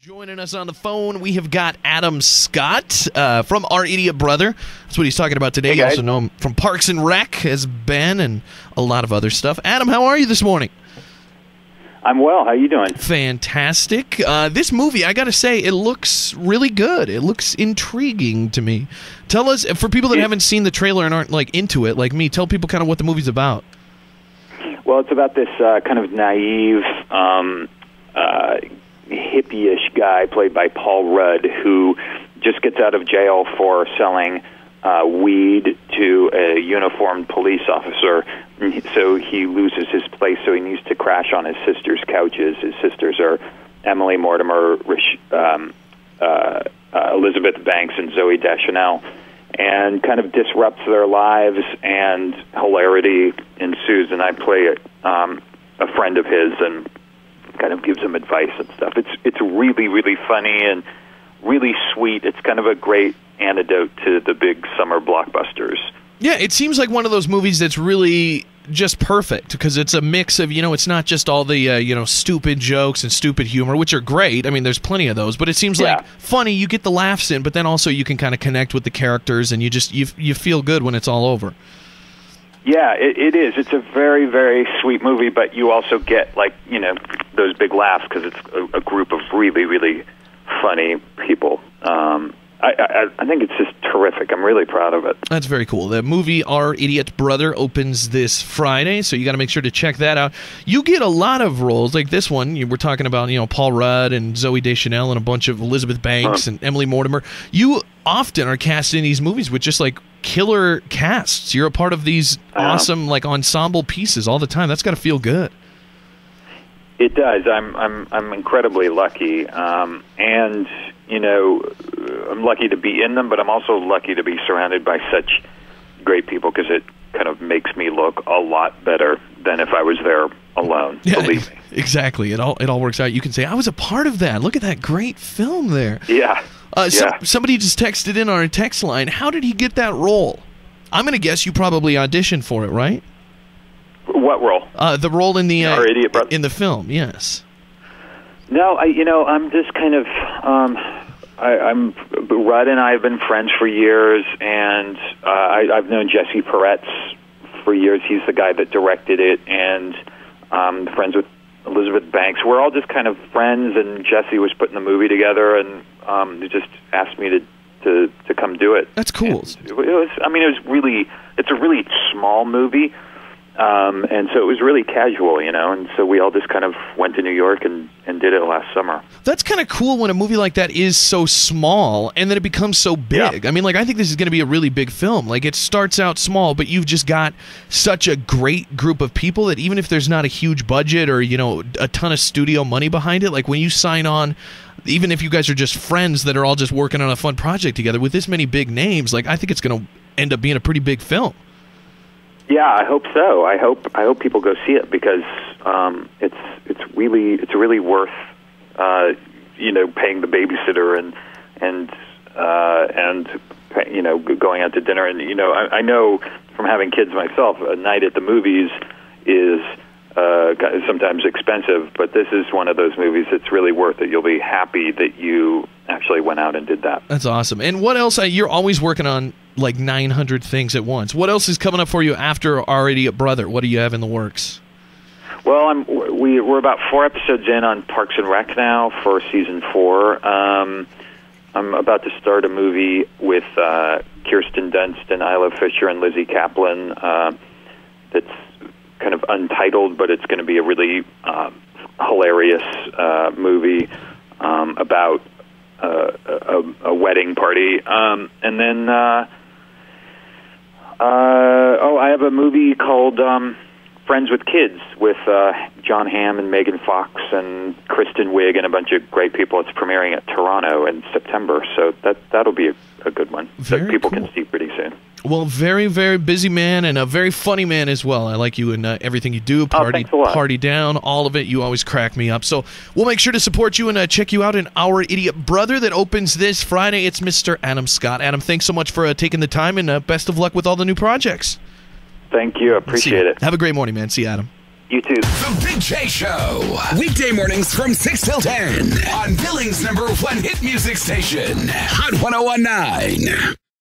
Joining us on the phone, we have got Adam Scott from Our Idiot Brother. That's what he's talking about today. Hey, you guys. also know him from Parks and Rec as Ben and a lot of other stuff. Adam, how are you this morning? I'm well. How you doing? Fantastic. This movie, I got to say, it looks really good. It looks intriguing to me. Tell us, for people that haven't seen the trailer and aren't like into it, like me, tell people kind of what the movie's about. Well, it's about this kind of naive, hippie-ish guy played by Paul Rudd who just gets out of jail for selling weed to a uniformed police officer. So he loses his place, so he needs to crash on his sister's couches. His sisters are Emily Mortimer, Elizabeth Banks, and Zooey Deschanel, and kind of disrupts their lives, and hilarity ensues. And I play a friend of his and kind of gives him advice and stuff. It's really, really funny and really sweet. It's kind of a great antidote to the big summer blockbusters. Yeah, it seems like one of those movies that's really just perfect because it's a mix of, it's not just all the, stupid jokes and stupid humor, which are great. I mean, there's plenty of those, but it seems like funny, you get the laughs in, but then also you can kind of connect with the characters and you feel good when it's all over. Yeah, it is. It's a very, very sweet movie, but you also get, those big laughs because it's a group of really, really funny people. I think it's just terrific. I'm really proud of it. That's very cool. The movie Our Idiot Brother opens this Friday, so you got to make sure to check that out. You get a lot of roles, like this one. We're talking about, Paul Rudd and Zooey Deschanel and a bunch of Elizabeth Banks and Emily Mortimer. You often are cast in these movies with just like killer casts. You're a part of these awesome ensemble pieces all the time. That's got to feel good. It does. I'm incredibly lucky, and I'm lucky to be in them, but I'm also lucky to be surrounded by such great people because it kind of makes me look a lot better than if I was there alone. Yeah, believe me. Exactly. It all works out. You can say I was a part of that. Look at that great film there. Yeah. Somebody just texted in on our text line. How did he get that role? I'm going to guess you probably auditioned for it, right? What role? The role in the Our Idiot Brother? In the film, yes. No, I'm just kind of I'm Rudd and I have been friends for years, and I've known Jesse Peretz for years. He's the guy that directed it, and friends with Elizabeth Banks. We're all just kind of friends, and Jesse was putting the movie together, and he just asked me to come do it. That's cool. It's a really small movie. And so it was really casual, and so we all just kind of went to New York and did it last summer. That's kind of cool when a movie like that is so small and then it becomes so big. Yeah. I mean, I think this is going to be a really big film. It starts out small, but you've just got such a great group of people that even if there's not a huge budget or, a ton of studio money behind it, when you sign on, even if you guys are just friends that are all just working on a fun project together with this many big names, I think it's going to end up being a pretty big film. Yeah, I hope so. I hope people go see it because it's really worth paying the babysitter and going out to dinner. And I know from having kids myself, a night at the movies is sometimes expensive, but this is one of those movies that's really worth it. You'll be happy that you actually went out and did that. That's awesome. And what else? You're always working on 900 things at once. What else is coming up for you after Our Idiot Brother? What do you have in the works? Well, we're about 4 episodes in on Parks and Rec now for season 4. I'm about to start a movie with Kirsten Dunst and Isla Fisher and Lizzie Kaplan. That's kind of untitled, but it's going to be a really hilarious movie about a wedding party. And then I have a movie called Friends with Kids with John Hamm and Megan Fox and Kristen Wiig and a bunch of great people. It's premiering at Toronto in September, so that'll be a good one that people can see pretty soon. Well, very, very busy man and a very funny man as well. I like you in everything you do. Party down, all of it. You always crack me up. So we'll make sure to support you and check you out in Our Idiot Brother that opens this Friday. It's Mr. Adam Scott. Adam, thanks so much for taking the time, and best of luck with all the new projects. Thank you. I appreciate it. Have a great morning, man. See you, Adam. You too. The Big J Show. Weekday mornings from 6 till 10 on Billings #1 hit music station, Hot 101.9.